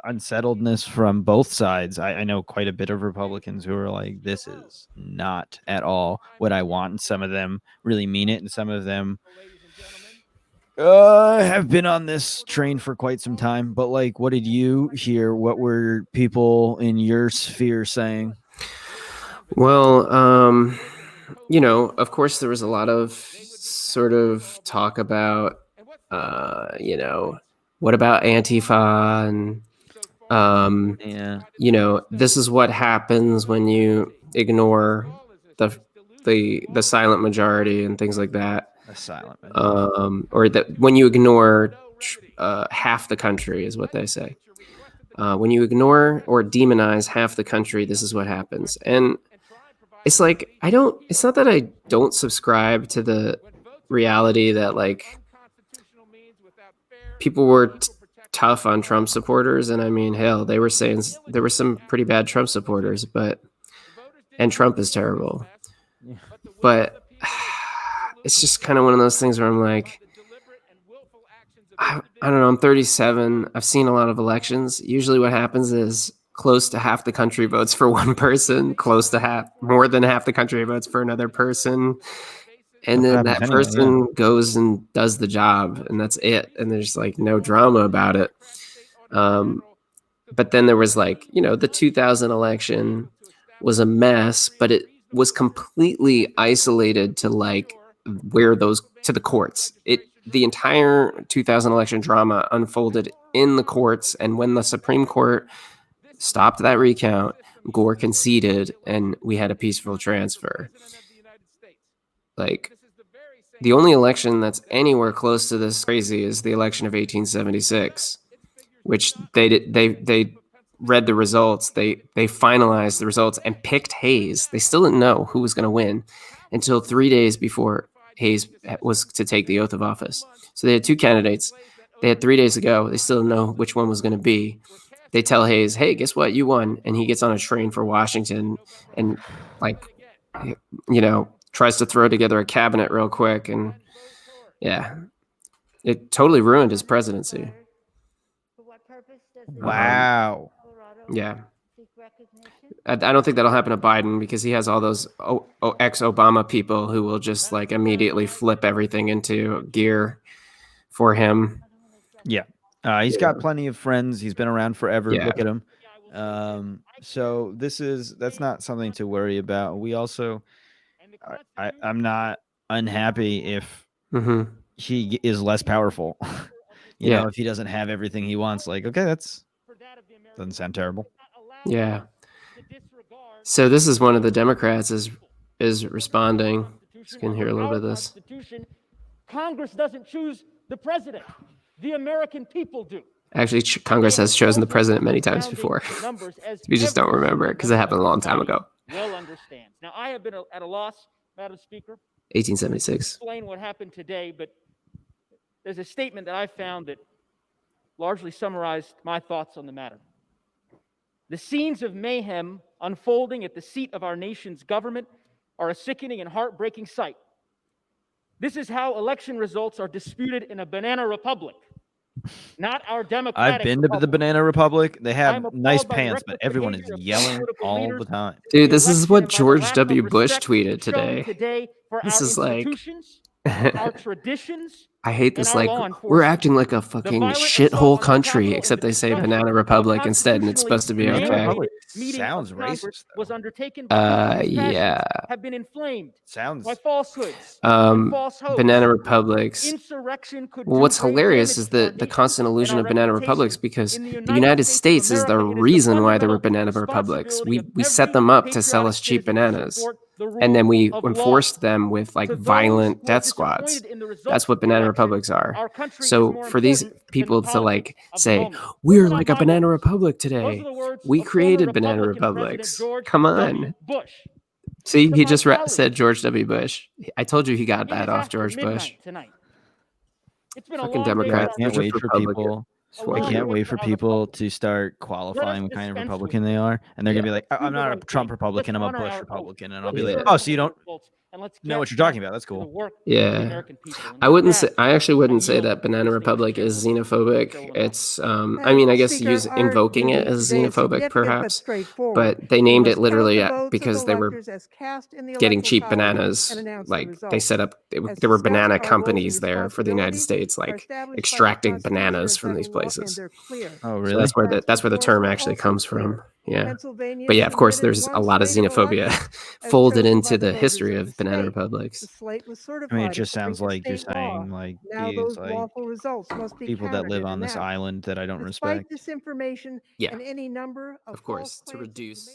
unsettledness from both sides. I know quite a bit of Republicans who are like, this is not at all what I want, and some of them really mean it, and some of them have been on this train for quite some time. But like, what did you hear? What were people in your sphere saying? Well, you know, of course, there was a lot of sort of talk about, you know, what about Antifa? And, you know, this is what happens when you ignore the silent majority and things like that. A silent majority. Or that when you ignore half the country is what they say. When you ignore or demonize half the country, this is what happens. And it's like, it's not that I don't subscribe to the reality that like people were tough on Trump supporters. And I mean, hell, they were saying there were some pretty bad Trump supporters, and Trump is terrible. But it's just kind of one of those things where I'm like, I don't know. I'm 37. I've seen a lot of elections. Usually what happens is close to half the country votes for one person, close to half, more than half the country votes for another person. And then that person goes and does the job, and that's it. And there's like no drama about it. But then there was like, the 2000 election was a mess, but it was completely isolated to like to the courts. The entire 2000 election drama unfolded in the courts, and when the Supreme Court stopped that recount, Gore conceded, and we had a peaceful transfer. Like, the only election that's anywhere close to this crazy is the election of 1876, which they read the results, they finalized the results and picked Hayes. They still didn't know who was going to win until 3 days before Hayes was to take the oath of office. So they had two candidates. They had 3 days to go. They still didn't know which one was going to be. They tell Hayes, hey, guess what? You won. And he gets on a train for Washington and, like, tries to throw together a cabinet real quick. And, yeah, it totally ruined his presidency. Wow. Yeah. I don't think that'll happen to Biden because he has all those ex-Obama people who will just like immediately flip everything into gear for him. Yeah. He's got plenty of friends. He's been around forever. Yeah. Look at him. So that's not something to worry about. We also, I'm not unhappy if he is less powerful. You know, if he doesn't have everything he wants, like, okay, doesn't sound terrible. Yeah. So this is one of the Democrats is responding. You can hear a little bit of this. Congress doesn't choose the president. The American people do. Actually, Congress has chosen the president many times before. We just don't remember it because it happened a long time ago. Well understands. Now, I have been at a loss, Madam Speaker. 1876. Explain what happened today, but there's a statement that I found that largely summarized my thoughts on the matter. The scenes of mayhem unfolding at the seat of our nation's government are a sickening and heartbreaking sight. This is how election results are disputed in a banana republic, not our democratic I've been to the Banana Republic. They have nice pants, but everyone is yelling all the time. Dude, this is what George W. Bush tweeted today. This is like... our traditions. I hate this. Like, we're acting like a fucking shithole country, except they say Banana Republic instead, and it's supposed to be okay. Sounds racist. Was undertaken yeah. Have been inflamed. Sounds by falsehoods. Banana Republics. Well, what's hilarious is the constant illusion of Banana Republics, because the United States is the reason why there were Banana Republics. We set them up to sell us cheap bananas. And then we enforced them with like violent death squads. That's what Banana Republics are. So for these people to like say, we're like a Banana Republic today. We created Banana Republics. Come on. See, he just said George W. Bush. I told you he got that off George Bush. Fucking Democrats. I can't wait for people. I can't wait for people to start qualifying what kind of Republican they are. And they're going to be like, I'm not a Trump Republican, I'm a Bush Republican. And I'll be like, oh, so you don't know what you're talking about. That's cool. Yeah. I actually wouldn't say that Banana Republic is xenophobic. It's, I mean, I guess invoking it as xenophobic, perhaps. But they named it literally because they were getting cheap bananas. Like, they set up, there were banana companies there for the United States, like extracting bananas from these places. Oh, really? So that's where the term actually comes from. Yeah. But yeah, of course, there's a lot of xenophobia folded into the history of Banana Republics. I mean, it just sounds like you're saying like these like people that live on this island that I don't respect. Yeah. Of course, to reduce